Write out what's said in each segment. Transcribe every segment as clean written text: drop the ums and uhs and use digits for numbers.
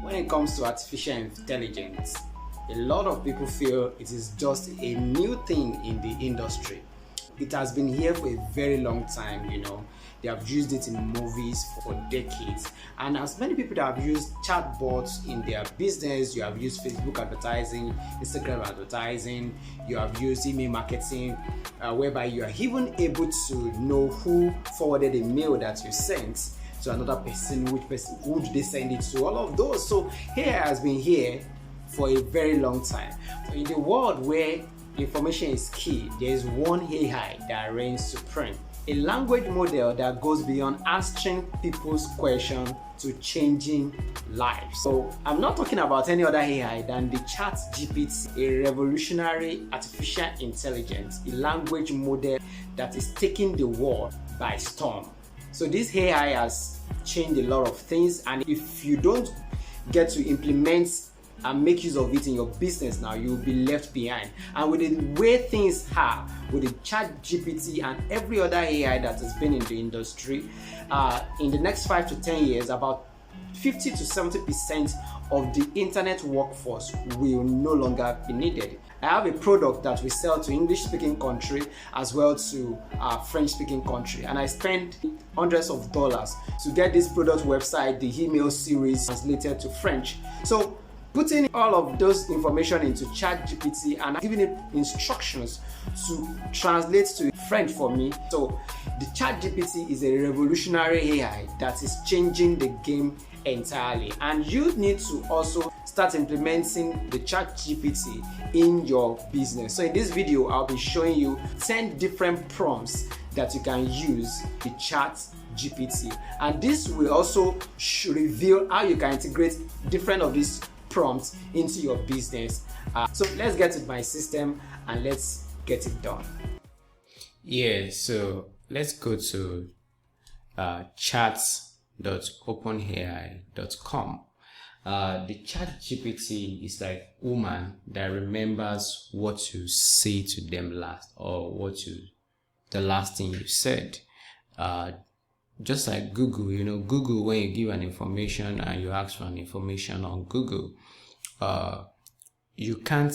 When it comes to artificial intelligence, a lot of people feel it is just a new thing in the industry. It has been here for a very long time, They have used it in movies for decades. And as many people that have used chatbots in their business, you have used Facebook advertising, Instagram advertising, you have used email marketing, whereby you are even able to know who forwarded a mail that you sent to another person, who did they send it to, all of those. So AI has been here for a very long time. So in the world where information is key, there is one AI that reigns supreme. A language model that goes beyond answering people's questions to changing lives. So I'm not talking about any other AI than the ChatGPT, a revolutionary artificial intelligence, a language model that is taking the world by storm. So this AI has changed a lot of things, and if you don't get to implement and make use of it in your business now, you'll be left behind. And with the way things are, with the ChatGPT and every other AI that has been in the industry, in the next 5 to 10 years, about 50 to 70% of the internet workforce will no longer be needed. I have a product that we sell to English-speaking country as well to French-speaking country, and I spend hundreds of dollars to get this product website, the email series translated to French. So putting all of those information into ChatGPT and giving it instructions to translate to French for me. So the ChatGPT is a revolutionary AI that is changing the game entirely, and you need to also start implementing the ChatGPT in your business. So in this video, I'll be showing you 10 different prompts that you can use the ChatGPT, and this will also reveal how you can integrate different of these prompts into your business. So let's get to my system and let's get it done. Yeah, so let's go to chats.openai.com. The ChatGPT is like a woman that remembers what you say to them last, or the last thing you said. Just like Google, Google, when you give an information and you ask for an information on Google, you can't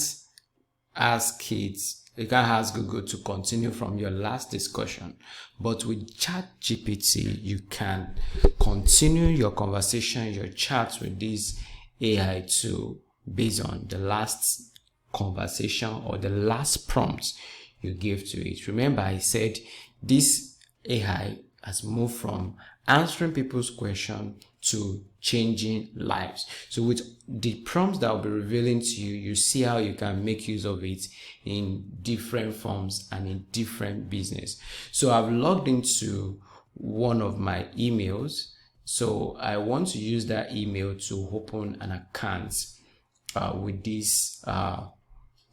ask Google to continue from your last discussion. But with ChatGPT, you can continue your conversation, your chat with this AI tool based on the last conversation or the last prompt you gave to it. Remember, I said this AI has moved from answering people's questions to changing lives. So with the prompts that I'll be revealing to you, you see how you can make use of it in different forms and in different business. So I've logged into one of my emails. So I want to use that email to open an account with this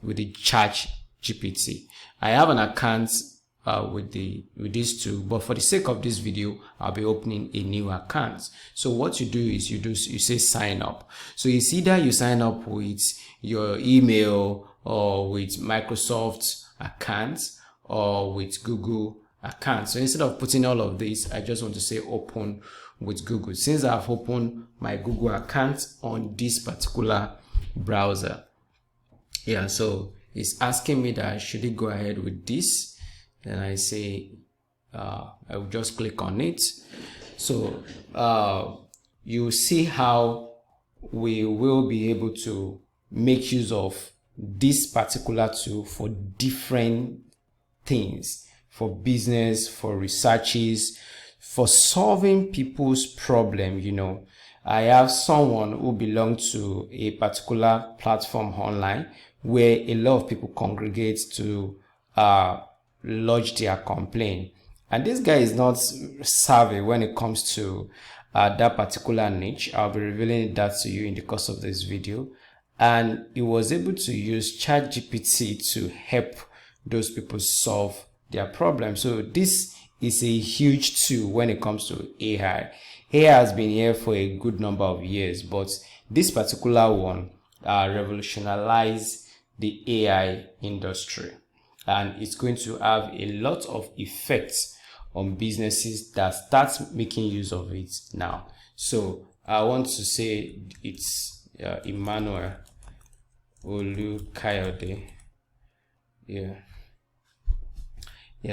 with the ChatGPT. I have an account with these two, but for the sake of this video, I'll be opening a new account. So what you do is you say sign up. So it's either you sign up with your email or with Microsoft account or with Google account. So instead of putting all of this, I just want to say open with Google, since I've opened my Google account on this particular browser. Yeah, so it's asking me that I should go ahead with this. Then I say, I will just click on it. So you see how we will be able to make use of this particular tool for different things, for business, for researches, for solving people's problem. I have someone who belongs to a particular platform online where a lot of people congregate to lodge their complaint, and this guy is not savvy when it comes to that particular niche. I'll be revealing that to you in the course of this video, and he was able to use ChatGPT to help those people solve their problem. So this is a huge tool when it comes to AI. AI has been here for a good number of years, but this particular one revolutionized the AI industry. And it's going to have a lot of effects on businesses that start making use of it now. So I want to say it's Emmanuel Olukayode. Yeah,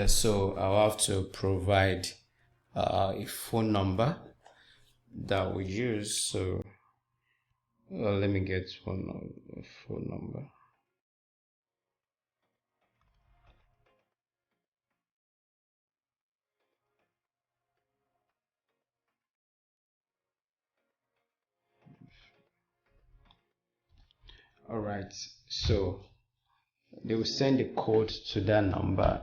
so I'll have to provide a phone number that we use. So let me get phone number. All right, so they will send a code to that number.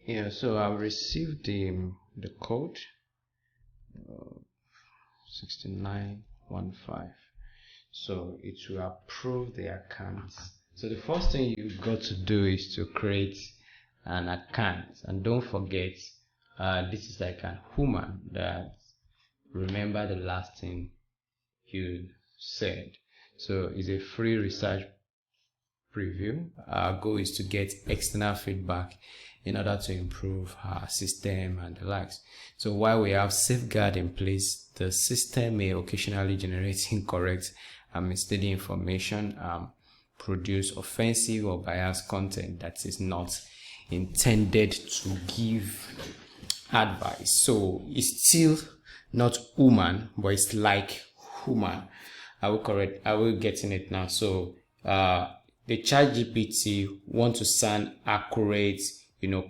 Yeah, so I've received the code 6915. So it will approve the account. So the first thing you've got to do is to create an account, and don't forget this is like a human that remember the last thing you said. So it's a free research preview. Our goal is to get external feedback in order to improve our system and the likes. So while we have safeguard in place, the system may occasionally generate incorrect and misleading information, produce offensive or biased content that is not intended to give advice. So it's still not human, but it's like human. I will get in it now. So the ChatGPT want to sound accurate,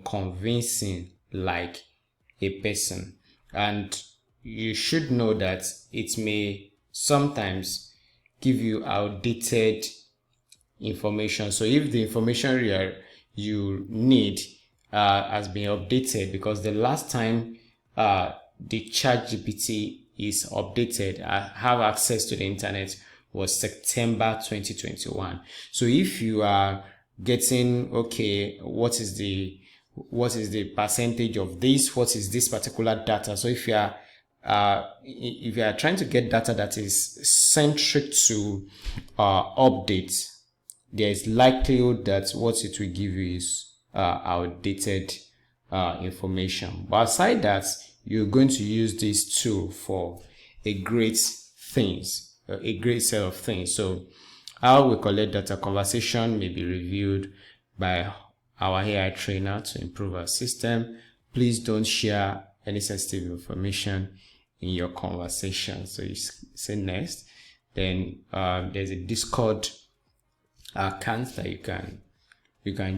convincing like a person, and you should know that it may sometimes give you outdated information. So if the information you need has been updated, because the last time the ChatGPT is updated, I have access to the internet, was September 2021. So if you are getting, okay, what is the percentage of this, what is this particular data? So if you are trying to get data that is centric to updates, there is likelihood that what it will give you is outdated information. But aside that, you're going to use this tool for a great set of things. So how we collect data: conversation may be reviewed by our AI trainer to improve our system. Please don't share any sensitive information in your conversation. So you say next. Then there's a Discord account that you can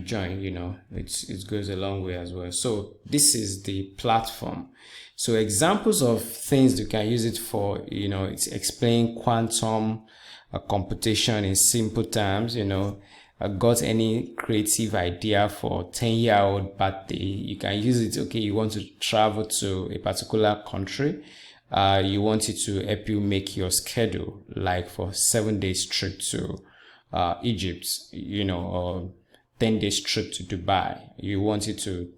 join. It goes a long way as well. So this is the platform. So examples of things you can use it for, it's explain quantum computation in simple terms. Got any creative idea for 10-year-old birthday, you can use it. Okay, you want to travel to a particular country, you want it to help you make your schedule, like for 7 days trip to Egypt, or 10 days trip to Dubai. You want it to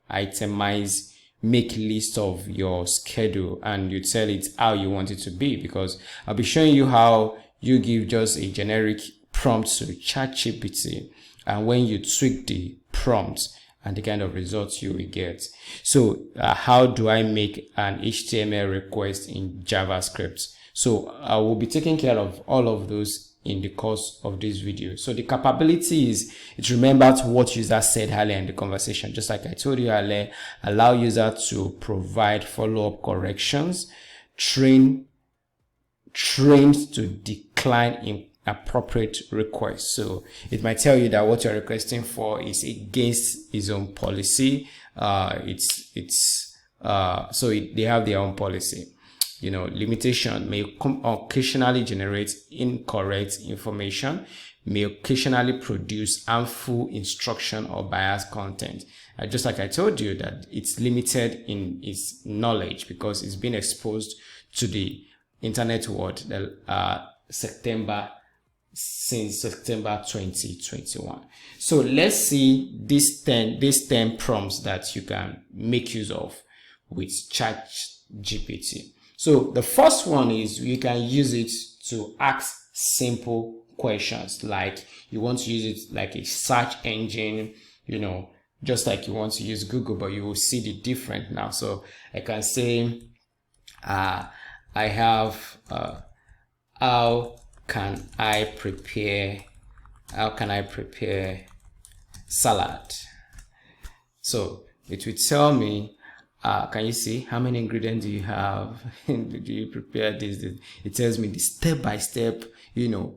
itemize, make list of your schedule, and you tell it how you want it to be, because I'll be showing you how you give just a generic prompt to ChatGPT, and when you tweak the prompt and the kind of results you will get. So how do I make an HTML request in JavaScript? So I will be taking care of all of those in the course of this video. So the capability is, it remembers what user said earlier in the conversation. Just like I told you earlier, allow user to provide follow-up corrections, trained to decline inappropriate requests. So it might tell you that what you're requesting for is against his own policy. They have their own policy. Limitation: may occasionally generate incorrect information, may occasionally produce harmful instruction or biased content. Just like I told you that it's limited in its knowledge because it's been exposed to the internet world since September 2021. So let's see these 10 prompts that you can make use of with ChatGPT. So the first one is you can use it to ask simple questions, like you want to use it like a search engine, just like you want to use Google, but you will see the difference now. So I can say, I have, how can I prepare salad? So it will tell me, can you see how many ingredients do you have? Do you prepare this? It tells me the step by step,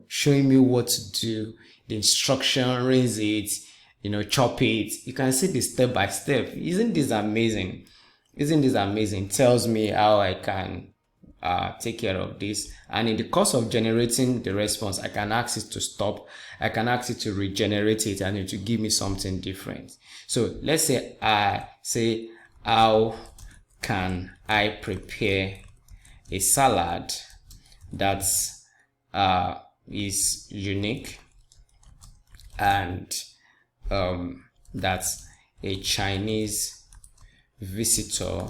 showing me what to do, the instruction, rinse it, chop it. You can see the step by step. Isn't this amazing? It tells me how I can take care of this, and in the course of generating the response, I can ask it to stop, I can ask it to regenerate it, and it will give me something different. So let's say I say, how can I prepare a salad that is unique and that's a Chinese visitor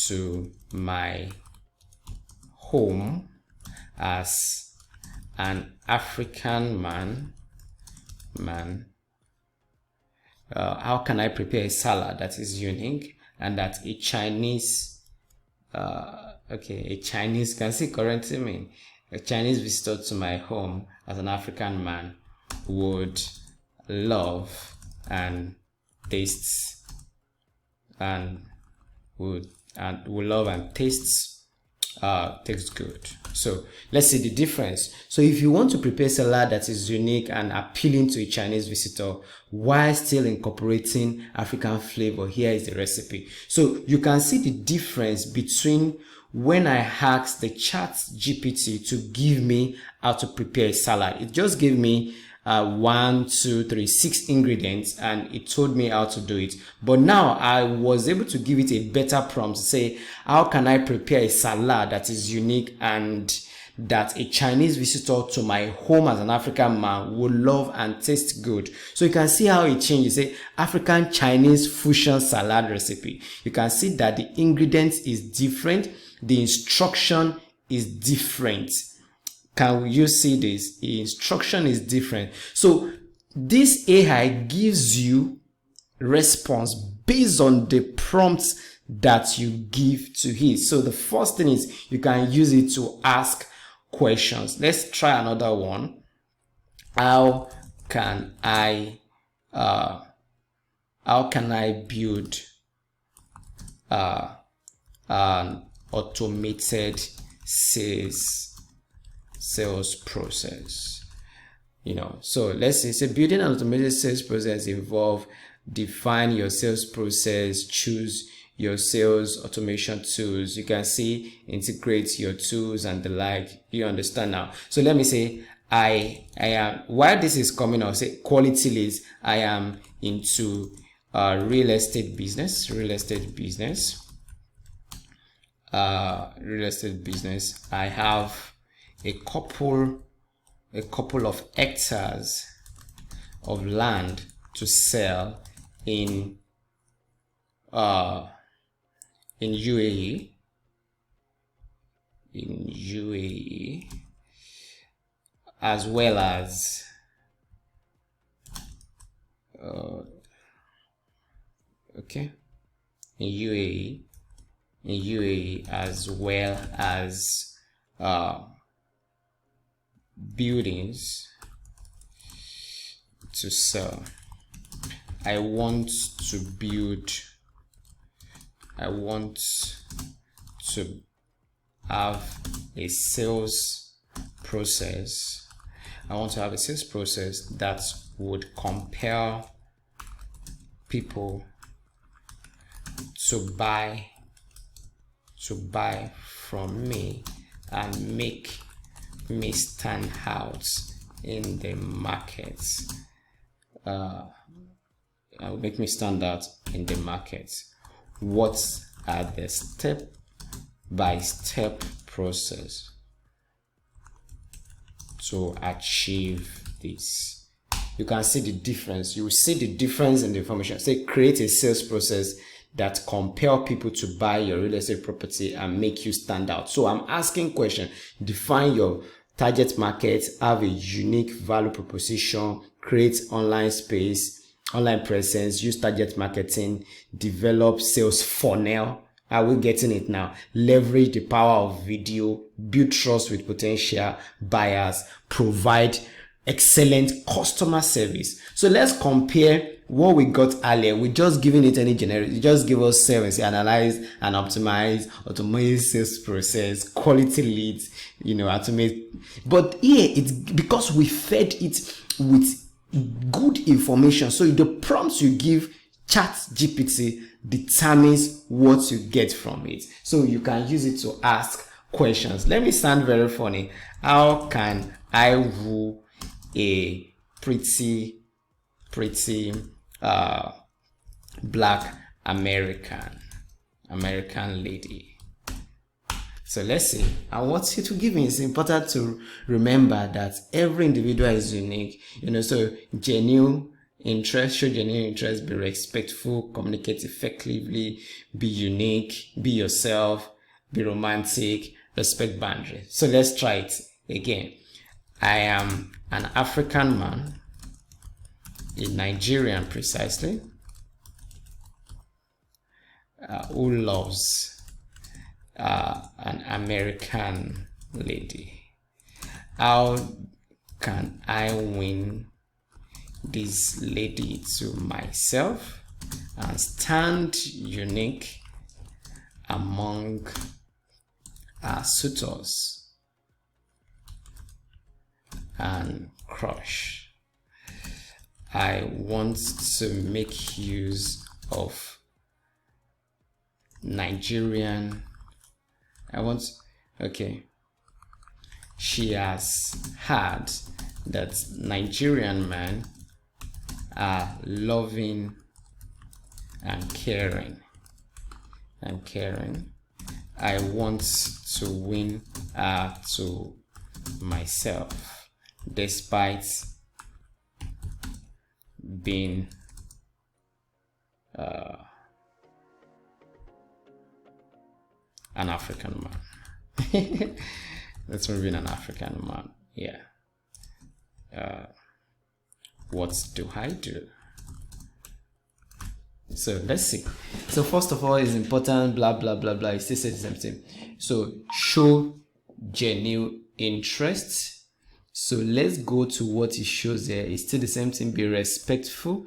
to my home as an African man. How can I prepare a salad that is unique and that a Chinese, a Chinese, can see correctly me, a Chinese visitor to my home as an African man would love and tastes and would love and tastes good. So let's see the difference. So if you want to prepare salad that is unique and appealing to a Chinese visitor while still incorporating African flavor, here is the recipe. So you can see the difference between when I asked the ChatGPT to give me how to prepare a salad. It just gave me 1, 2, 3, 6 ingredients, and it told me how to do it. But now I was able to give it a better prompt to say, how can I prepare a salad that is unique and that a Chinese visitor to my home as an African man would love and taste good? So you can see how it changes. Say African Chinese fusion salad recipe. You can see that the ingredients is different, the instruction is different. Can you see this? The instruction is different. So this AI gives you response based on the prompts that you give to it. So the first thing is you can use it to ask questions. Let's try another one. How can I build an automated sales process? So let's say building an automated sales process involve define your sales process, choose your sales automation tools. You can see integrate your tools and the like. You understand now? So let me say I am, while this is coming out, say quality leads. I am into real estate business. I have a couple of hectares of land to sell in UAE, as well as in UAE, as well as buildings to sell. I want to have a sales process. I want to have a sales process that would compel people to buy from me and make me stand out in the market. Make me stand out in the market. What are the step-by-step process to achieve this? You can see the difference. You will see the difference in the information. Say create a sales process that compel people to buy your real estate property and make you stand out. So I'm asking question, define your target market, have a unique value proposition, create online space, online presence, use target marketing, develop sales funnel. Are we getting it now? Leverage the power of video, build trust with potential buyers, provide excellent customer service. So let's compare what we got earlier. We just giving it any generic. You just give us service, analyze and optimize, automate sales process, quality leads, automate. But here it's because we fed it with good information. So the prompts you give ChatGPT determines what you get from it. So you can use it to ask questions. Let me sound very funny. How can I woo a pretty black American lady? So let's see. I want you to give me. It's important to remember that every individual is unique. So genuine interest, show genuine interest, be respectful, communicate effectively, be unique, be yourself, be romantic, respect boundaries. So let's try it again. I am an African man, a Nigerian precisely, who loves an American lady. How can I win this lady to myself and stand unique among suitors and crush? I want to make use of Nigerian. She has heard that Nigerian men are loving and caring. I want to win her to myself, despite being an African man. That's me being an African man. Yeah. What do I do? So let's see. So first of all, it's important, blah blah blah blah. It still says the same thing. So show genuine interest. So let's go to what it shows there. It's still the same thing. Be respectful,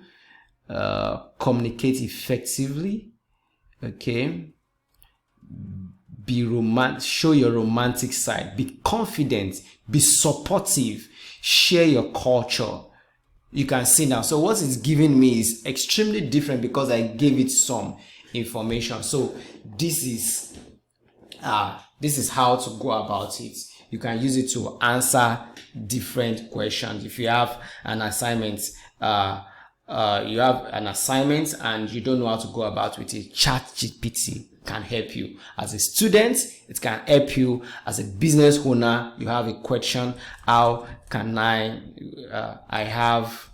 communicate effectively. Okay. Show your romantic side. Be confident. Be supportive. Share your culture. You can see now. So what it's giving me is extremely different because I gave it some information. So this is how to go about it. You can use it to answer different questions. If you have an assignment, and you don't know how to go about with it, ChatGPT can help you. As a student, it can help you. As a business owner, you have a question. How can I have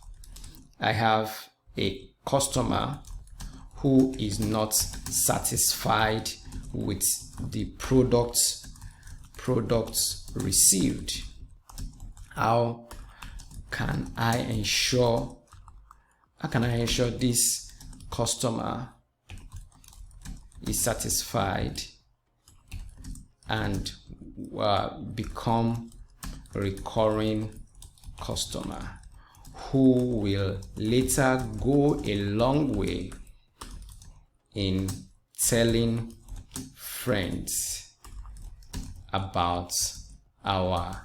a customer who is not satisfied with the products received. How can I ensure this customer is satisfied and become a recurring customer who will later go a long way in telling friends about our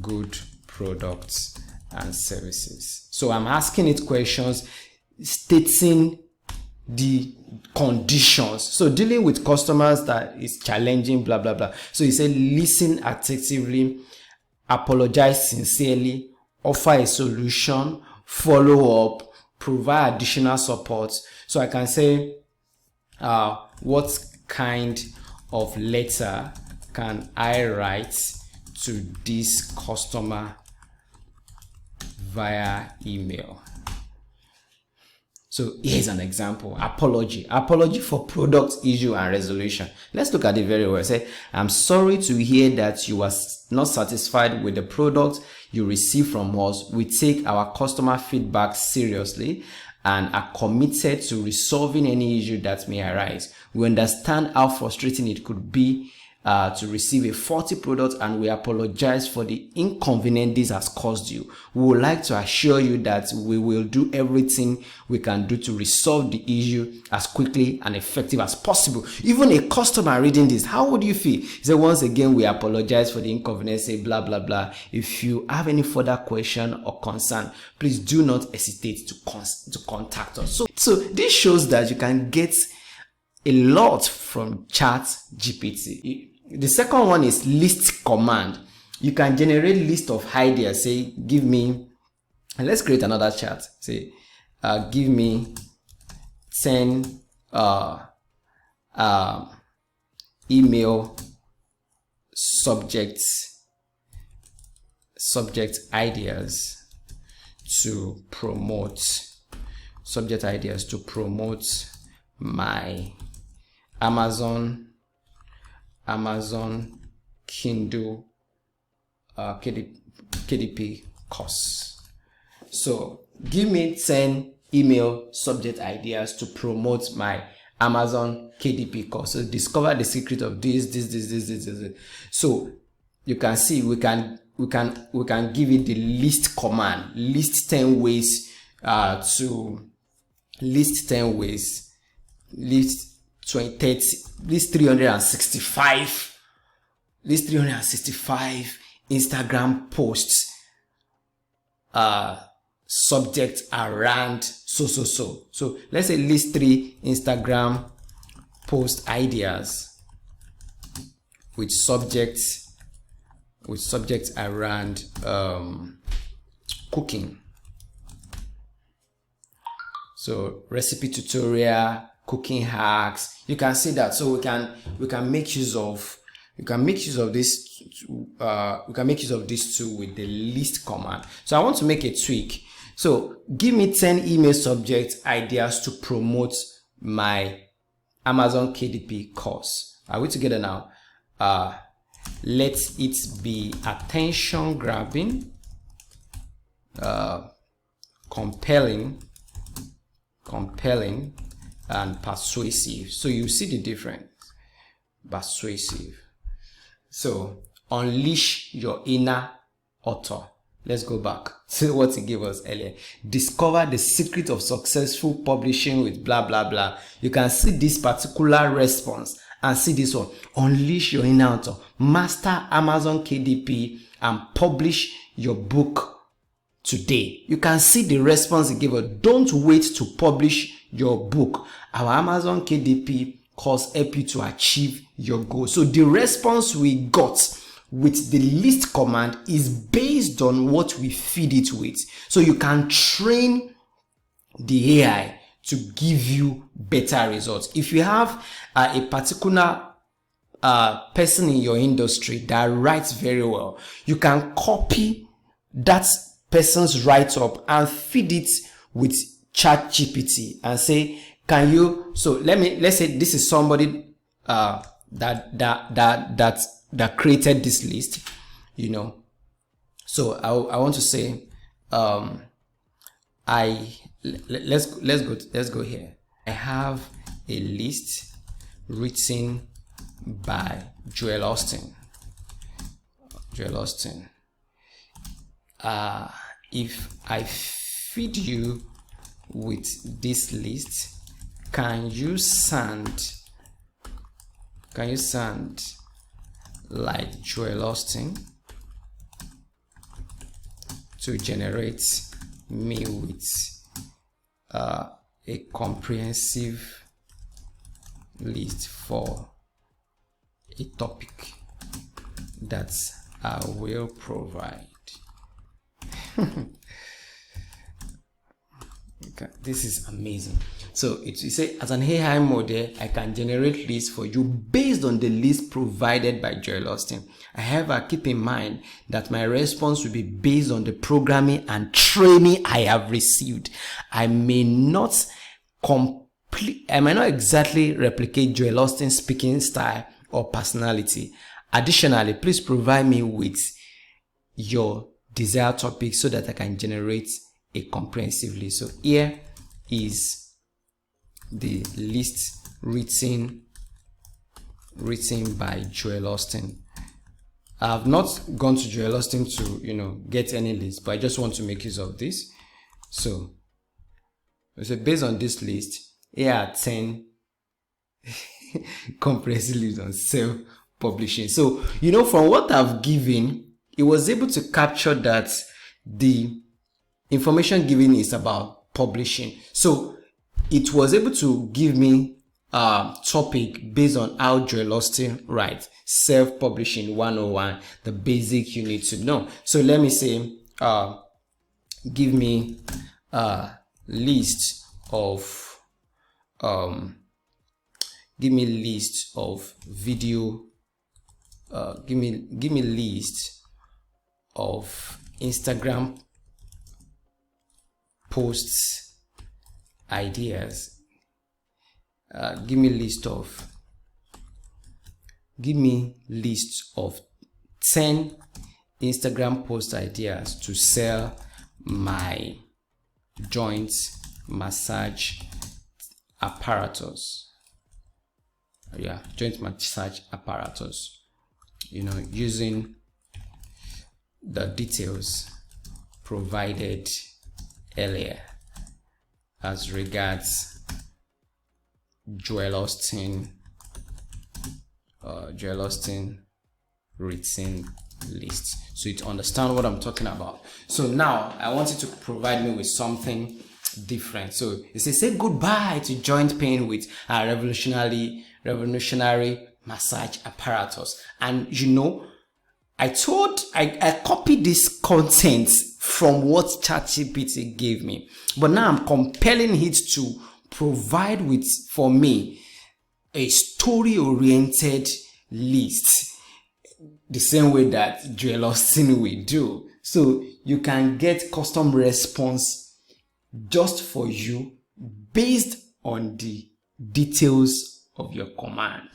good products and services? So I'm asking it questions stating the conditions. So dealing with customers that is challenging, blah blah blah. So you say listen attentively, apologize sincerely, offer a solution, follow up, provide additional support. So I can say what kind of letter can I write to this customer via email? So here's an example. Apology for product issue and resolution. Let's look at it very well. Say, I'm sorry to hear that you are not satisfied with the product you receive from us. We take our customer feedback seriously and are committed to resolving any issue that may arise. We understand how frustrating it could be to receive a faulty product, and we apologize for the inconvenience this has caused you. We would like to assure you that we will do everything we can do to resolve the issue as quickly and effective as possible. Even a customer reading this, how would you feel? He said, once again, we apologize for the inconvenience, say blah blah blah. If you have any further question or concern, please do not hesitate to contact us. So this shows that you can get a lot from ChatGPT. The second one is list command. You can generate list of ideas. Say, give me, and let's create another chat. Say, give me 10 email subject ideas to promote my Amazon Kindle KDP course. So give me 10 email subject ideas to promote my Amazon KDP course. So discover the secret of this. So you can see we can give it the list command. List 10 ways list 20, 30, list 365 Instagram posts subject around so let's say list 3 Instagram post ideas with subjects around cooking. So recipe tutorial, cooking hacks. You can see that. So we can make use of this. We can make use of this too with the list command. So I want to make a tweak. So give me 10 email subject ideas to promote my Amazon KDP course. Are we together now? Let it be attention grabbing, compelling and persuasive. So you see the difference. Persuasive. So unleash your inner author. Let's go back to what he gave us earlier. Discover the secret of successful publishing with blah blah blah. You can see this particular response and see this one. Unleash your inner author. Master Amazon KDP and publish your book today. You can see the response he gave us. Don't wait to publish your book. Our Amazon KDP course help you to achieve your goal. So the response we got with the list command is based on what we feed it with. So you can train the AI to give you better results. If you have a particular person in your industry that writes very well, you can copy that person's write-up and feed it with ChatGPT and say, can you, so let's say this is somebody that created this list, you know. So I want to say, let's go here. I have a list written by Joel Austin. If I feed you with this list, can you sound like Joel Austin to generate me with a comprehensive list for a topic that I will provide? Okay, this is amazing. So you say, as an AI model, I can generate lists for you based on the list provided by Joel Austin. However, keep in mind that my response will be based on the programming and training I have received. I may not I might not exactly replicate Joel Austin's speaking style or personality. Additionally, please provide me with your desired topic so that I can generate a comprehensive list. So here is the list written by Joel Austin. I have not gone to Joel Austin to get any list, but I just want to make use of this. So based on this list, here are 10 comprehensive lists on self-publishing. So from what I've given, it was able to capture that the information given is about publishing. So it was able to give me a topic based on how Joel Austin writes. Self-publishing 101, the basic you need to know. So let me say, give me a list of video. Give me list of Instagram posts ideas. Give me list of 10 Instagram post ideas to sell my joint massage apparatus. Joint massage apparatus. Using the details provided earlier as regards Joel Austin written list, so you understand what I'm talking about. So now I want you to provide me with something different. So it says, say goodbye to joint pain with a revolutionary massage apparatus. And I copied this content from what ChatGPT gave me, but now I'm compelling it to provide for me a story-oriented list, the same way that Joel Austin will do. So you can get custom response just for you based on the details of your command.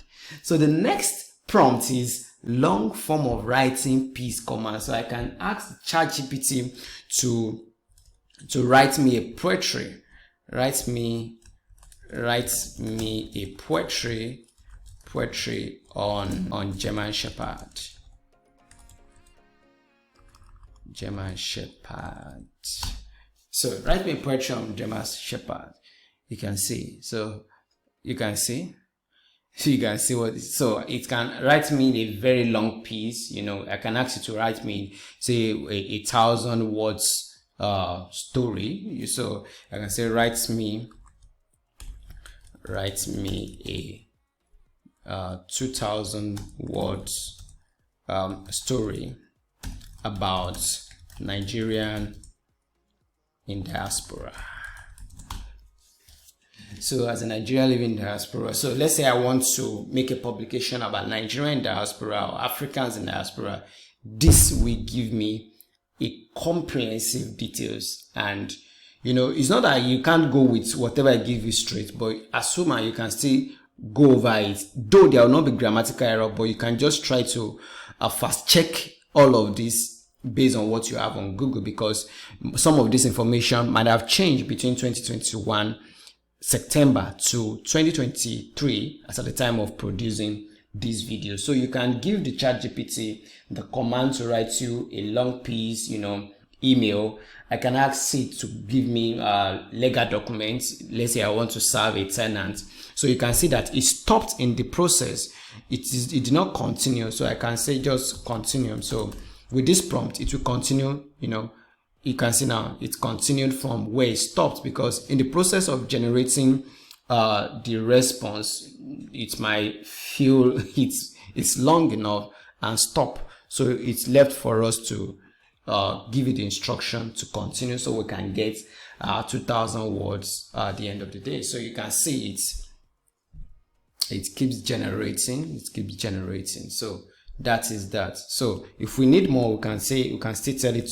So the next prompt is long form of writing piece command. So I can ask ChatGPT to write me a poetry. Write me a poetry on German Shepherd. So write me a poetry on German Shepherd. You can see. So you can see what. So it can write me a very long piece. I can ask you to write me, say, a 1,000 words story. So I can say, write me a 2,000 words story about Nigerian in diaspora. So as a Nigerian living in diaspora, so let's say I want to make a publication about Nigerian diaspora or Africans in diaspora. This will give me a comprehensive details, and it's not that you can't go with whatever I give you straight, but assume you can still go over it, though there will not be grammatical error, but you can just try to fast check all of this based on what you have on Google, because some of this information might have changed between 2021 September to 2023 as at the time of producing this video. So you can give the ChatGPT the command to write you a long piece, email. I can ask it to give me legal documents. Let's say I want to serve a tenant. So you can see that it stopped in the process. It did not continue. So I can say just continue. So with this prompt, it will continue. You can see now it continued from where it stopped, because in the process of generating the response, it might feel it's long enough and stop. So it's left for us to give it the instruction to continue, so we can get 2,000 words at the end of the day. So you can see it keeps generating. So that is that. So if we need more, we can still tell it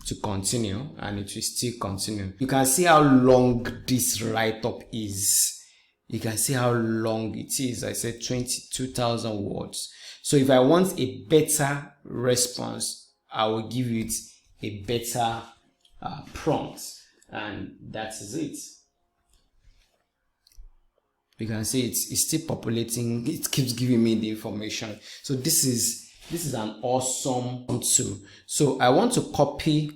to continue, and it will still continue. You can see how long this write-up is. You can see how long it is. I said 22,000 words. So if I want a better response, I will give it a better prompt, and that is it. You can see it's still populating. It keeps giving me the information. So this is an awesome tool. So I want to copy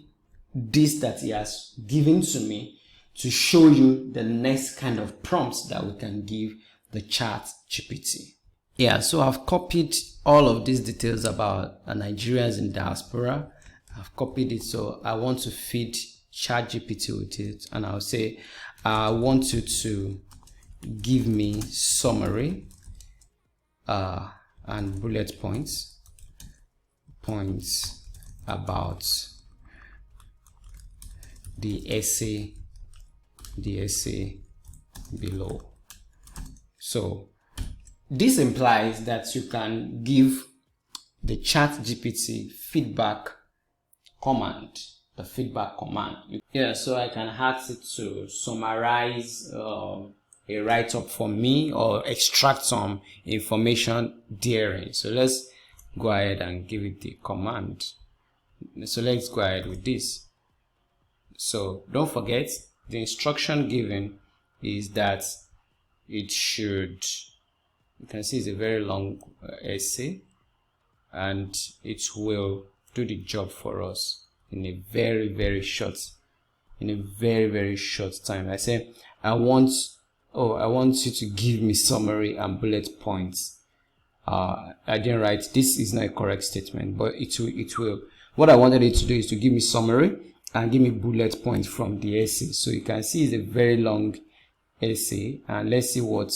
this that he has given to me to show you the next kind of prompts that we can give the ChatGPT. Yeah, so I've copied all of these details about Nigerians in diaspora. I've copied it, so I want to feed ChatGPT with it, and I'll say I want you to give me summary and bullet points about the essay below. So this implies that you can give the ChatGPT feedback command, the feedback command. Yeah, so I can ask it to summarize a write-up for me or extract some information therein. So let's go ahead and give it the command. So let's go ahead with this. So don't forget, the instruction given is that it should, you can see it's a very long essay, and it will do the job for us in a very short time. I say I want you to give me summary and bullet points. I didn't write, this is not a correct statement, but it will. What I wanted it to do is to give me summary and give me bullet points from the essay. So you can see it's a very long essay, and let's see what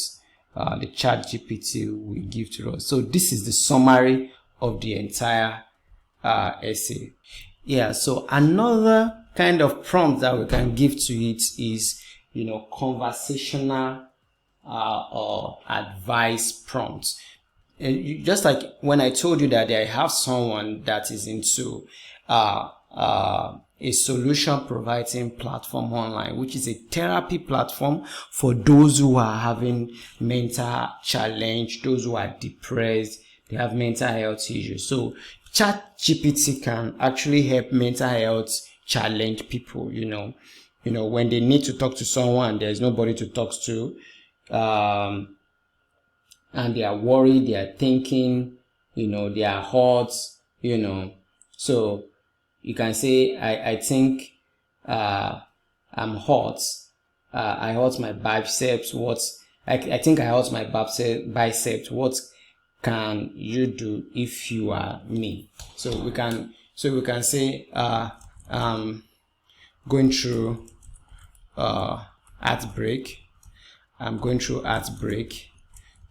the ChatGPT will give to us. So this is the summary of the entire essay. Yeah, so another kind of prompt that we can give to it is, conversational or advice prompts. Just like when I told you that I have someone that is into a solution providing platform online, which is a therapy platform for those who are having mental challenge, those who are depressed, they have mental health issues. So ChatGPT can actually help mental health challenge people, when they need to talk to someone, there's nobody to talk to, and they are worried, they are thinking, they are hurt, so you can say, I think I'm hurt. I hurt my biceps. I think I hurt my biceps. What can you do if you are me? So we can say going through heartbreak. I'm going through heartbreak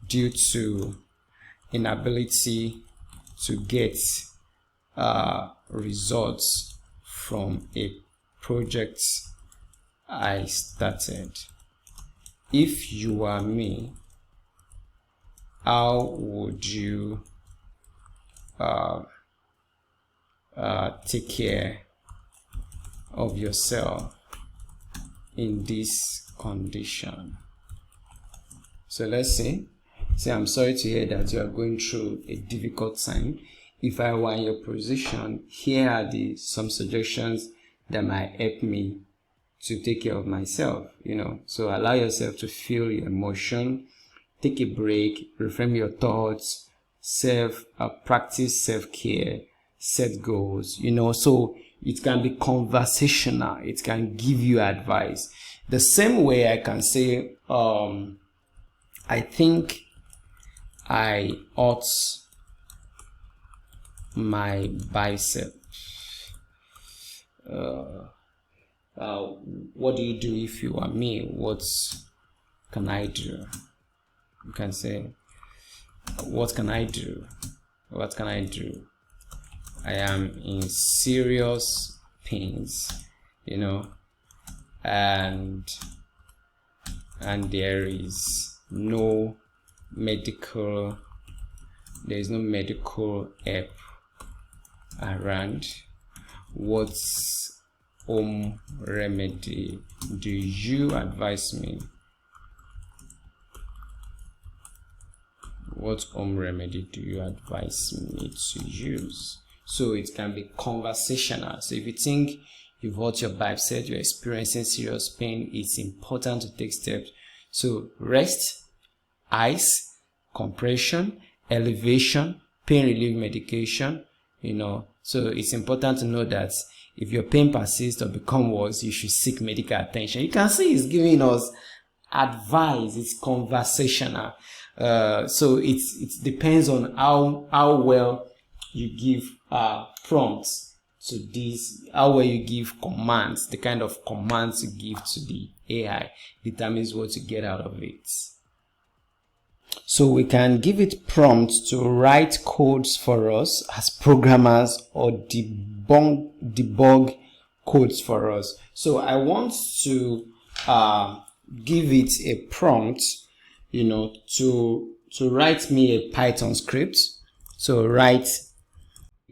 due to inability to get results from a project I started. If you are me, how would you take care of yourself in this condition? So let's say I'm sorry to hear that you are going through a difficult time. If I were in your position, here are some suggestions that might help me to take care of myself, So allow yourself to feel your emotion, take a break, reframe your thoughts, practice self-care, set goals, so it can be conversational, it can give you advice. The same way I can say, I think I hurt my bicep. What do you do if you are me? What can I do? You can say, what can I do? What can I do? I am in serious pains, and there is no medical help around. What's home remedy do you advise me? What home remedy do you advise me to use? So it can be conversational. So if you think you've hurt your bicep, you're experiencing serious pain, it's important to take steps. So rest, ice, compression, elevation, pain relief medication, so it's important to know that if your pain persists or become worse, you should seek medical attention. You can see it's giving us advice. It's conversational. So it depends on how well you give prompts to this, how well you give commands. The kind of commands you give to the AI determines what you get out of it. So we can give it prompts to write codes for us as programmers or debug codes for us. So I want to give it a prompt, to write me a Python script. So write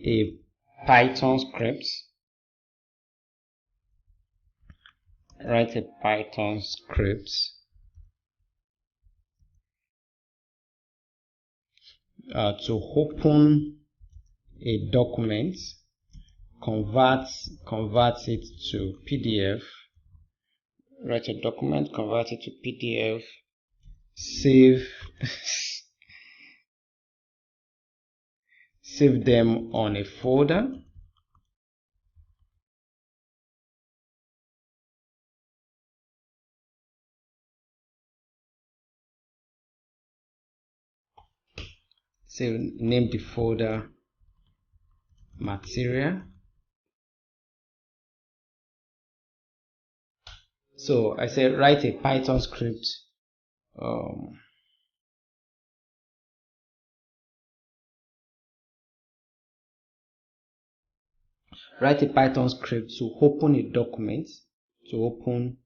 a Python script. Write a Python script to open a document, convert it to PDF. Write a document, convert it to PDF, save them on a folder. Name the folder material. So I said write a Python script. Write a Python script to open a document. To open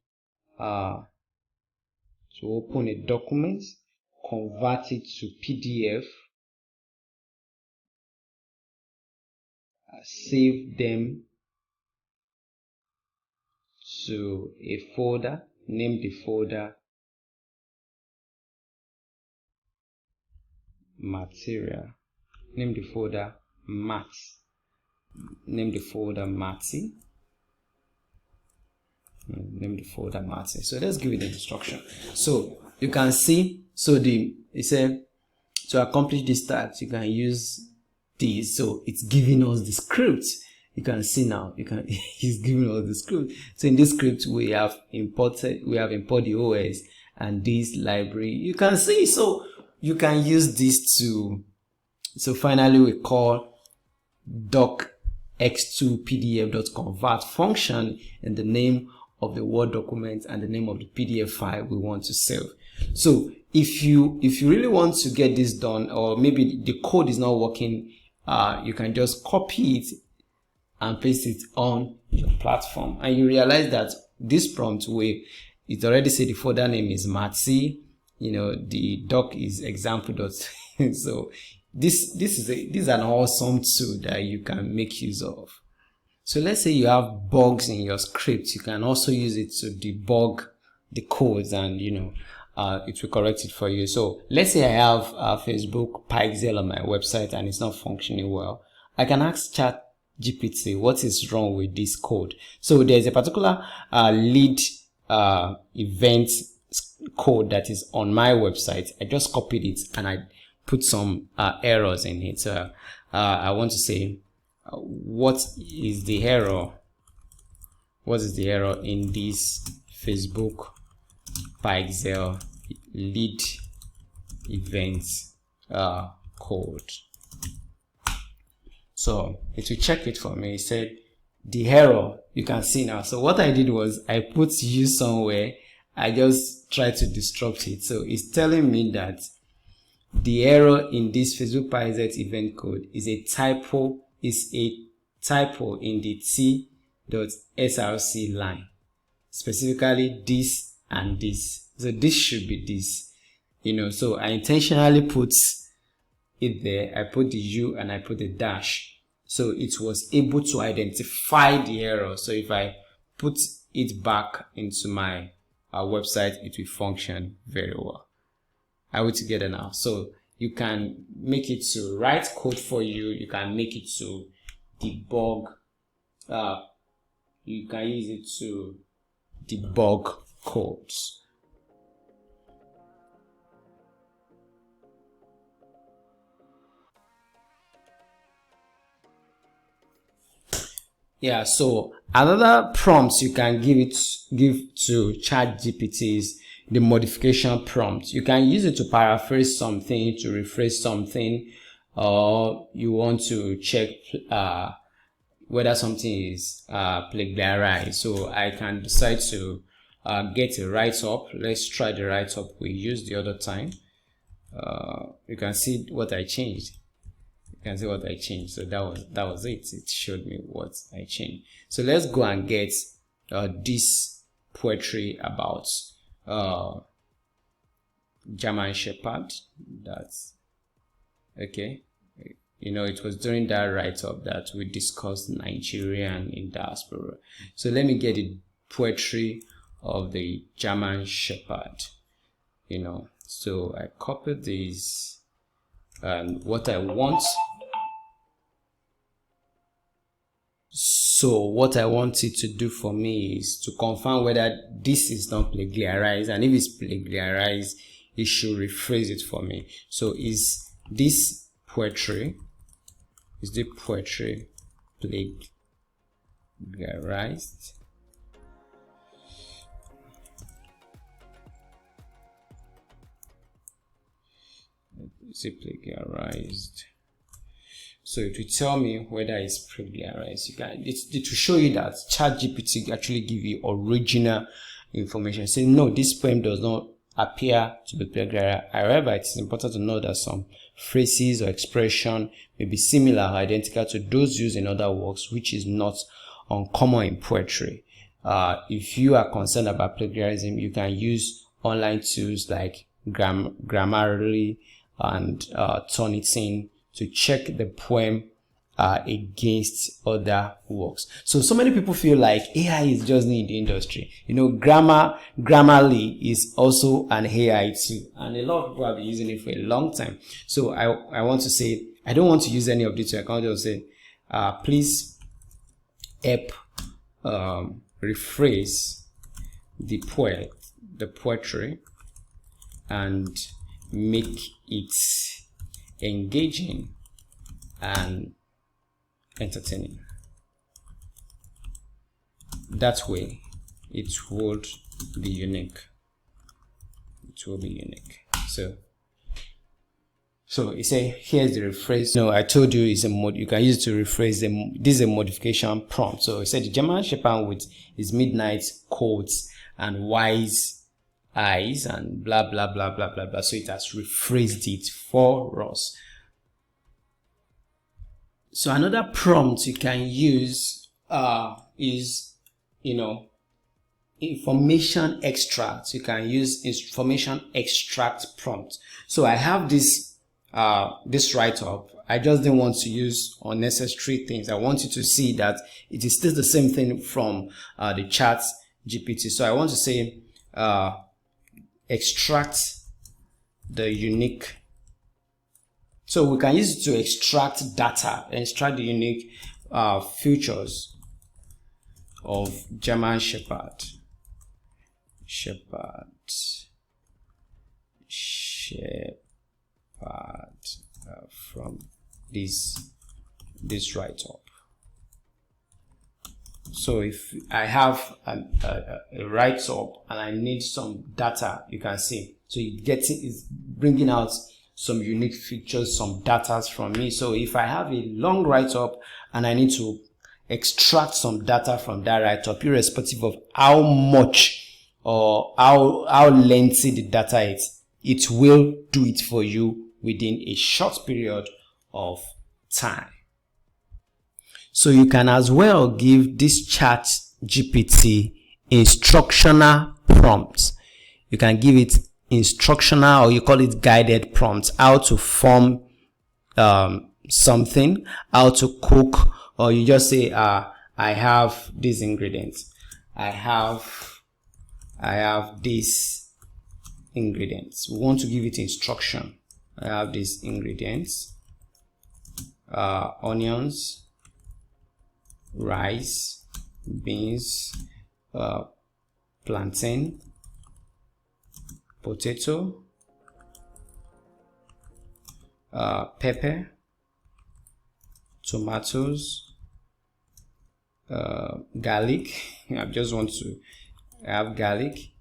a document, convert it to PDF, save them to a folder, name the folder material, name the folder maths, name the folder mathy, name the folder mathy. So let's give it the instruction. So you can see, it said to accomplish this task you can use this. So it's giving us the script. You can see now, he's giving us the script. So in this script we have imported the OS and this library. You can see, so you can use this to, so finally we call docx2pdf.convert function and the name of the Word document and the name of the PDF file we want to save. So if you really want to get this done, or maybe the code is not working, you can just copy it and paste it on your platform, and you realize that this prompt it already said the folder name is mathy, the doc is example. So this is an awesome tool that you can make use of. So let's say you have bugs in your script, you can also use it to debug the codes, and it will correct it for you. So let's say I have Facebook Pixel on my website and it's not functioning well. I can ask ChatGPT what is wrong with this code. So there's a particular lead event code that is on my website. I just copied it and I put some errors in it. I want to say what is the error in this Facebook Pixel lead events code. So it will check it for me. It said the error, you can see now. So what I did was I put you somewhere, I just tried to disrupt it. So it's telling me that the error in this Facebook Pixel event code is a typo in the t.src line, specifically this and this. So this should be this, so I intentionally put it there. I put the U and I put the dash. So it was able to identify the error. So if I put it back into my website, it will function very well. Are we together now? So you can make it to write code for you. You can make it to debug. You can use it to debug codes. Yeah, so another prompt you can give to ChatGPT is the modification prompt. You can use it to paraphrase something, to rephrase something, or you want to check whether something is plagiarized. So I can decide to get a write-up. Let's try the write-up we used the other time. You can see what I changed. So that was it. It showed me what I changed. So let's go and get this poetry about German Shepherd. That's okay. You know, it was during that write-up that we discussed Nigerian in diaspora. So let me get the poetry of the German Shepherd. You know, so I copied this, and what I want. So what I want it to do for me is to confirm whether this is not plagiarized, and if it's plagiarized, it should rephrase it for me. So is this poetry? Is the poetry plagiarized? Is it plagiarized? So it will tell me whether it's plagiarized. It will show you that ChatGPT actually give you original information. Say no, this poem does not appear to be plagiarized. However, it is important to know that some phrases or expression may be similar or identical to those used in other works, which is not uncommon in poetry. If you are concerned about plagiarism, you can use online tools like Grammarly and Turnitin to check the poem against other works. So many people feel like AI is just new in the industry. You know, Grammarly is also an AI too, and a lot of people have been using it for a long time. So I want to say, I don't want to use any of these. I can't just say, please help rephrase the poetry, and make it engaging and entertaining. That way it would be unique. It will be unique. So you say, here's the rephrase. No, I told you it's a mod. You can use it to rephrase them. This is a modification prompt. So it said the German Shepherd with his midnight coats and wise eyes and blah blah blah blah blah blah. So it has rephrased it for us. So another prompt you can use is, you know, information extract. You can use information extract prompt. So I have this write-up. I just didn't want to use unnecessary things. I want you to see that it is still the same thing from the ChatGPT. So I want to say extract the unique. So we can use it to extract data, extract the unique features of German Shepherd. From this write-up. So if I have a write-up and I need some data, you can see. So it's bringing out some unique features, some data from me. So if I have a long write-up and I need to extract some data from that write-up, irrespective of how much or how lengthy the data is, it will do it for you within a short period of time. So you can as well give this ChatGPT instructional prompts. You can give it instructional, or you call it guided prompts, how to form something, how to cook, or you just say, I have these ingredients. I have these ingredients. We want to give it instruction. I have these ingredients, onions, rice, beans, plantain, potato, pepper, tomatoes, garlic. I have garlic.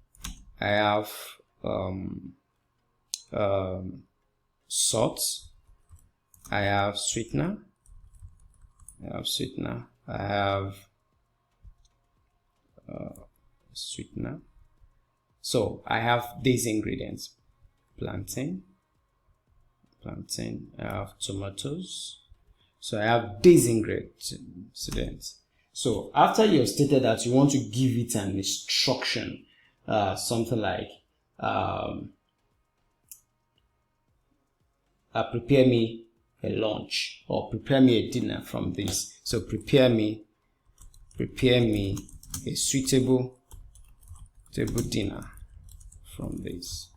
I have salt. I have sweetener. I have sweetener. So I have these ingredients: plantain. I have tomatoes. So I have these ingredients. So after you have stated that, you want to give it an instruction, something like prepare me a lunch, or prepare me a dinner from this. So prepare me a suitable dinner from this.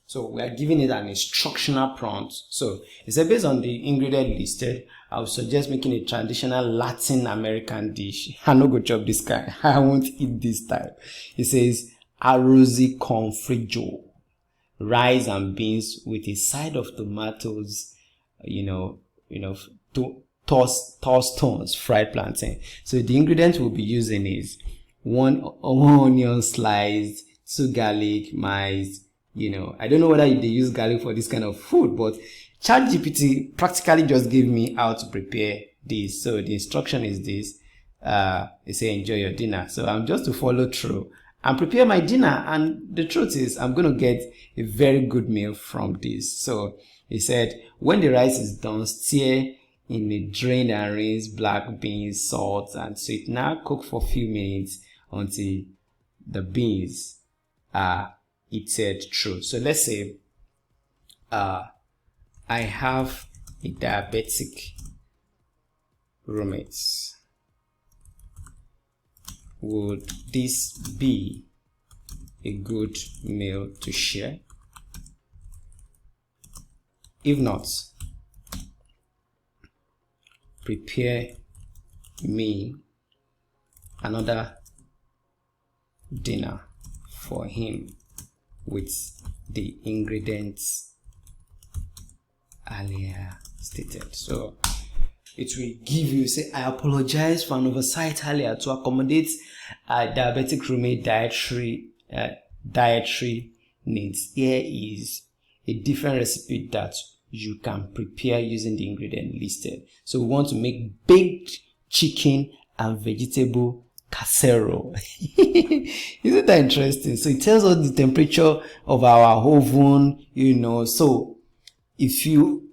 So we are giving it an instructional prompt. So it said, based on the ingredient listed, I would suggest making a traditional Latin American dish. I no go chop this guy. I won't eat this type. It says arroz con frijoles, rice and beans with a side of tomatoes, toast fried plantain. So the ingredient we'll be using is 1 onion sliced, 2 garlic, maize. I don't know whether they use garlic for this kind of food, but ChatGPT practically just gave me how to prepare this. So the instruction is this. They say enjoy your dinner. So I'm just to follow through and prepare my dinner. And the truth is, I'm going to get a very good meal from this. So he said, when the rice is done, stir in a drained and rinsed black beans, salt, and sweetener. Cook for a few minutes until the beans are heated through. So let's say I have a diabetic roommate. Would this be a good meal to share? If not, prepare me another dinner for him with the ingredients earlier stated. So it will give you, say, I apologize for an oversight earlier to accommodate diabetic roommate dietary needs. Here is a different recipe that you can prepare using the ingredient listed. So we want to make baked chicken and vegetable casserole. Isn't that interesting? So it tells us the temperature of our oven, So if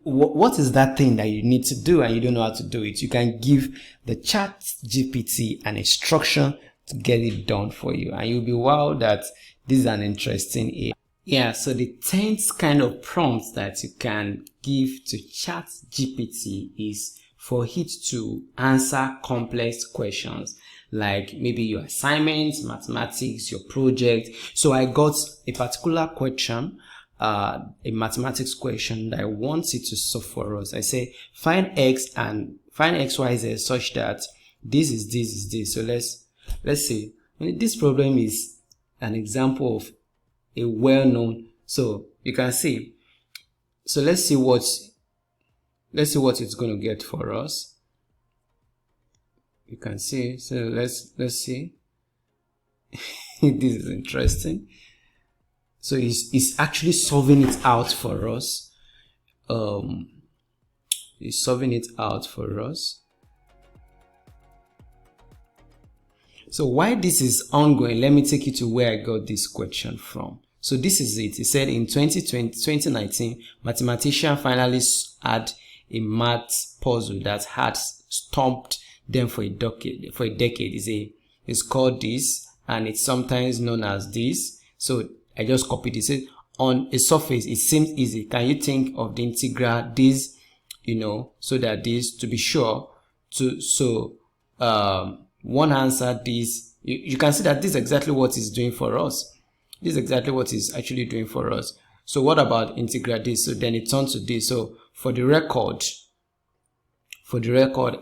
what is that thing that you need to do and you don't know how to do it, you can give the ChatGPT an instruction to get it done for you, and you'll be wowed that this is an interesting AI. Yeah, so the 10th kind of prompt that you can give to ChatGPT is for it to answer complex questions, like maybe your assignments, mathematics, your project. So I got a particular question, a mathematics question that I want it to solve for us. I say find x, y, z such that this is this. So let's say this problem is an example of a well-known. So you can see. So let's see what it's going to get for us. You can see. So let's see. This is interesting. So it's actually solving it out for us. It's solving it out for us. So while this is ongoing, let me take you to where I got this question from. So this is it. It said in 2019, mathematicians finally had a math puzzle that had stumped them for a decade. It's called this, and it's sometimes known as this. So I just copied it. It says on a surface, it seems easy. Can you think of the integral this, so that this, to be sure, one answer this, you can see that this is exactly what it's doing for us. This is exactly what it's actually doing for us. So what about integral this? So then it turns to this. So for the record,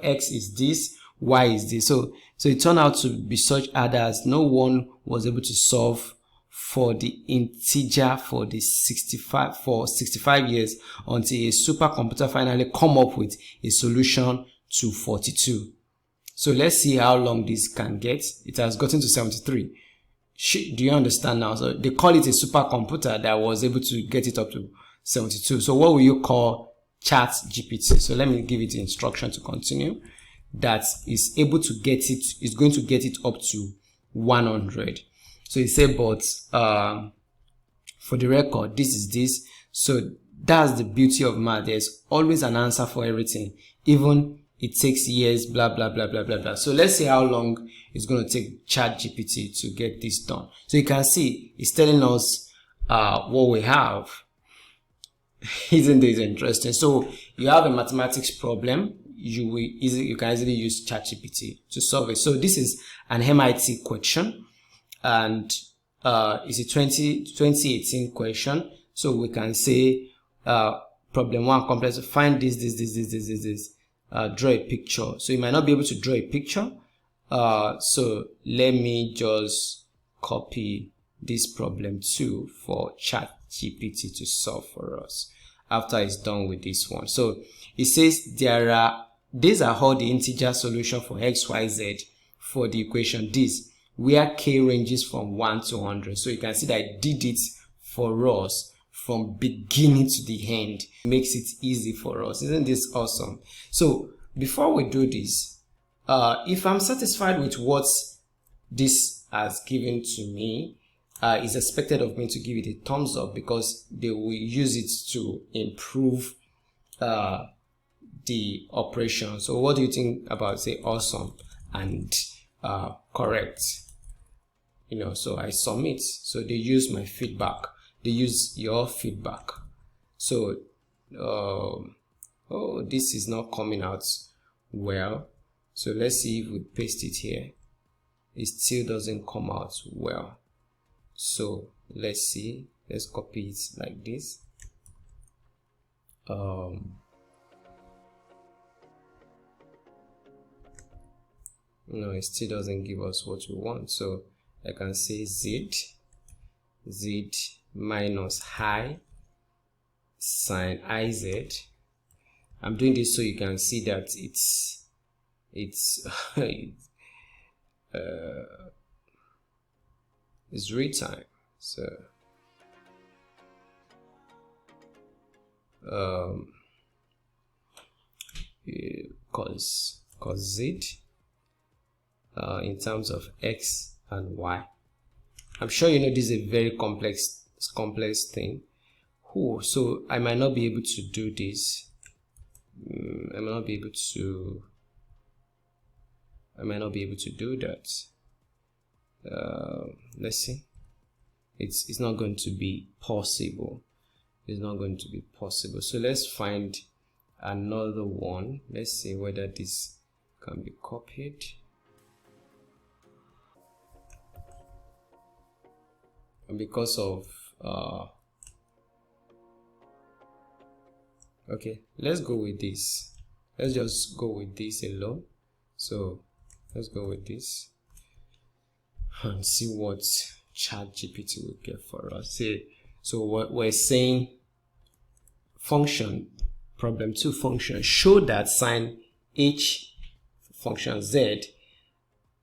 x is this, y is this. So it turned out to be such hard as no one was able to solve for the integer for 65 years until a supercomputer finally come up with a solution to 42. So let's see how long this can get. It has gotten to 73. Do you understand now? So they call it a supercomputer that was able to get it up to 72. So what will you call ChatGPT? So let me give it the instruction to continue. That is able to get it, is going to get it up to 100. So he said, but for the record, this is this. So that's the beauty of math. There's always an answer for everything, even it takes years, blah, blah, blah, blah, blah, blah. So let's see how long it's going to take ChatGPT to get this done. So you can see it's telling us what we have. Isn't this interesting? So you have a mathematics problem. You can easily use ChatGPT to solve it. So this is an MIT question, and it's a 2018 question. So we can say problem 1 complex, find this, draw a picture. So you might not be able to draw a picture. So let me just copy this problem 2 for ChatGPT to solve for us after it's done with this one. So it says these are all the integer solution for x, y, z for the equation this, where k ranges from 1 to 100. So you can see that I did it for us from beginning to the end. It makes it easy for us. Isn't this awesome? So before we do this, if I'm satisfied with what this has given to me, it's expected of me to give it a thumbs up, because they will use it to improve the operation. So what do you think about, say, awesome and correct? So I submit. So they use my feedback. They use your feedback. So oh, this is not coming out well. So let's see if we paste it here. It still doesn't come out well. So let's see. Let's copy it like this. No, it still doesn't give us what we want. So I can say z minus I sine iz. I'm doing this so you can see that it's it's real time. So cos z in terms of x and y. I'm sure you know this is a very complex thing. So I might not be able to do this. I might not be able to do that. Let's see. It's not going to be possible. It's not going to be possible. So let's find another one. Let's see whether this can be copied. And because of okay, let's go with this. Let's just go with this alone. So let's go with this and see what ChatGPT will get for us. So what we're saying, problem 2 function, show that sine h function z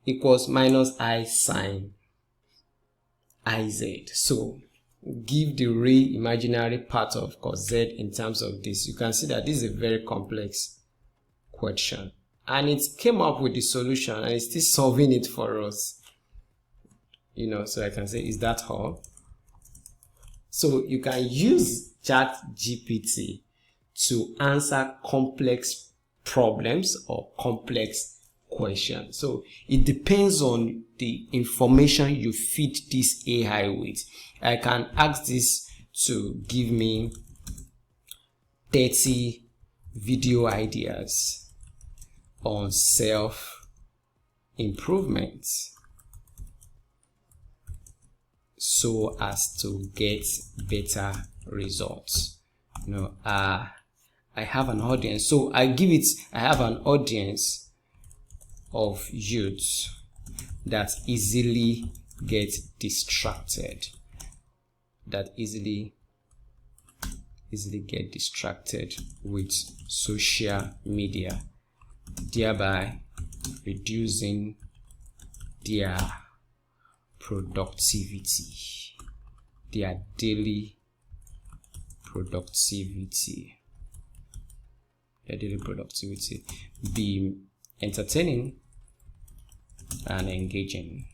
equals minus I sine iz. So give the real imaginary part of cos z in terms of this. You can see that this is a very complex question, and it came up with the solution and it's still solving it for us. So I can say, is that all? So you can use ChatGPT to answer complex problems or complex questions. So it depends on the information you feed this AI with. I can ask this to give me 30 video ideas on self-improvement so as to get better results. I have an audience, so I have an audience of youths that easily get distracted, get distracted with social media, thereby reducing their productivity, their daily productivity. Be entertaining and engaging.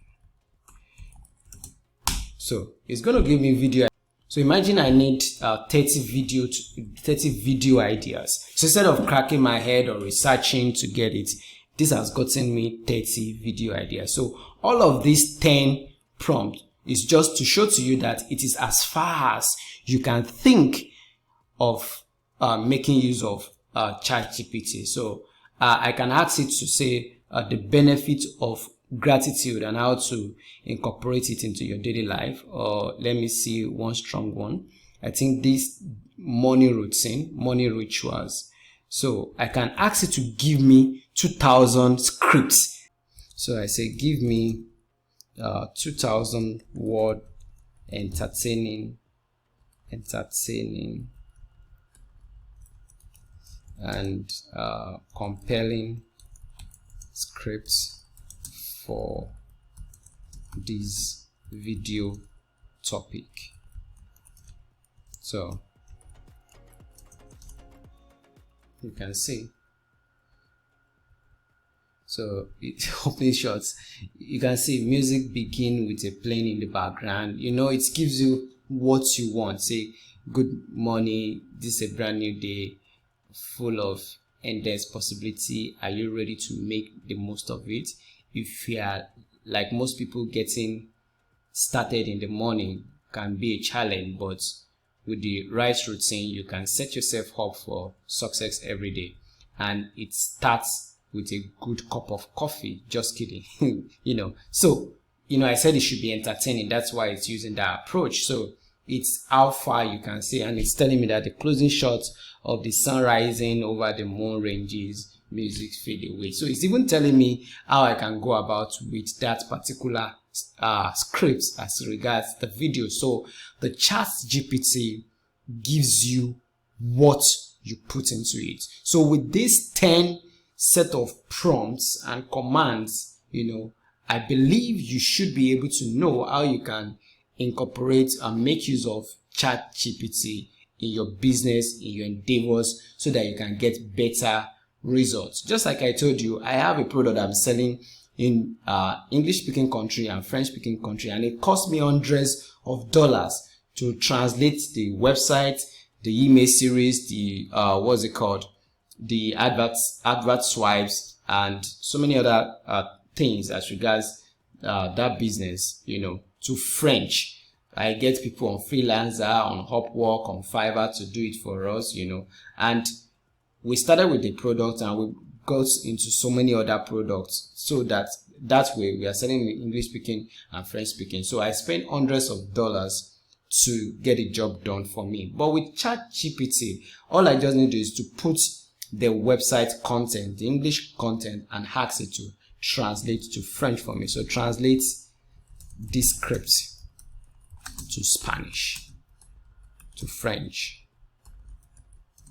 So it's going to give me video. So imagine I need 30 video ideas. So instead of cracking my head or researching to get it, this has gotten me 30 video ideas. So all of these 10 prompts is just to show to you that it is as far as you can think of making use of ChatGPT. So I can ask it to say the benefit of gratitude and how to incorporate it into your daily life. Or let me see one strong one. I think this morning routine, morning rituals. So I can ask it to give me 2,000 scripts. So I say, give me 2,000 word entertaining and compelling scripts for this video topic. So you can see, so it opening shots, you can see music begin with a playing in the background. It gives you what you want. Say, good morning, this is a brand new day full of endless possibility. Are you ready to make the most of it? If you are like most people, getting started in the morning can be a challenge, but with the right routine, you can set yourself up for success every day. And it starts with a good cup of coffee. Just kidding. So, I said it should be entertaining. That's why it's using that approach. So it's how far you can see, and it's telling me that the closing shot of the sun rising over the moon ranges, music fade away. So it's even telling me how I can go about with that particular script as regards the video. So the ChatGPT gives you what you put into it. So with this 10 set of prompts and commands, I believe you should be able to know how you can incorporate and make use of ChatGPT in your business, in your endeavors, so that you can get better results. Just like I told you, I have a product I'm selling in English speaking country and French speaking country, and it cost me hundreds of dollars to translate the website, the email series, the the advert swipes, and so many other things as regards that business, to French. I get people on Freelancer, on Upwork, on Fiverr to do it for us, and we started with the product and we got into so many other products, so that way we are selling in English speaking and French speaking. So I spent hundreds of dollars to get the job done for me. But with ChatGPT, all I just need to do is to put the website content, the English content, and ask it to translate to French for me. So translate this script to Spanish, to French.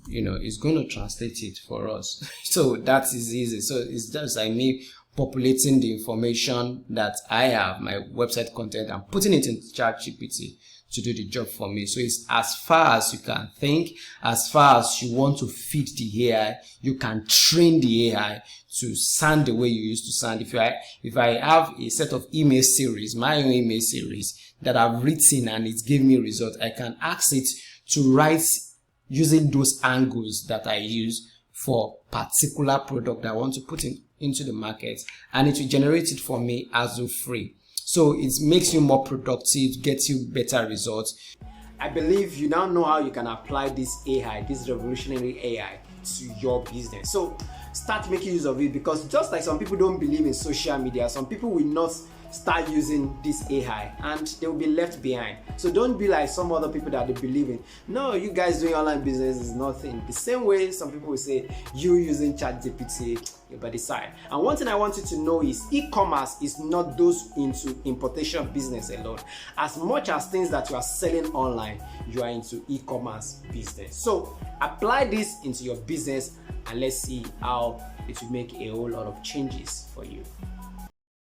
It's going to translate it for us. So that is easy. So it's just like me populating the information that I have, my website content, and putting it into ChatGPT to do the job for me. So it's as far as you can think, as far as you want to feed the AI, you can train the AI to sound the way you used to sound. If I have a set of email series, my own email series that I've written and it's giving me results, I can ask it to write using those angles that I use for particular product that I want to put into the market, and it will generate it for me as well free. So it makes you more productive, gets you better results. I believe you now know how you can apply this AI, this revolutionary AI, to your business. So start making use of it, because just like some people don't believe in social media, some people will not start using this AI and they will be left behind. So don't be like some other people that they believe in. No, you guys doing online business is nothing. The same way some people will say you using ChatGPT, you're by the side. And one thing I want you to know is e-commerce is not those into importation business alone. As much as things that you are selling online, you are into e-commerce business. So apply this into your business and let's see how it will make a whole lot of changes for you.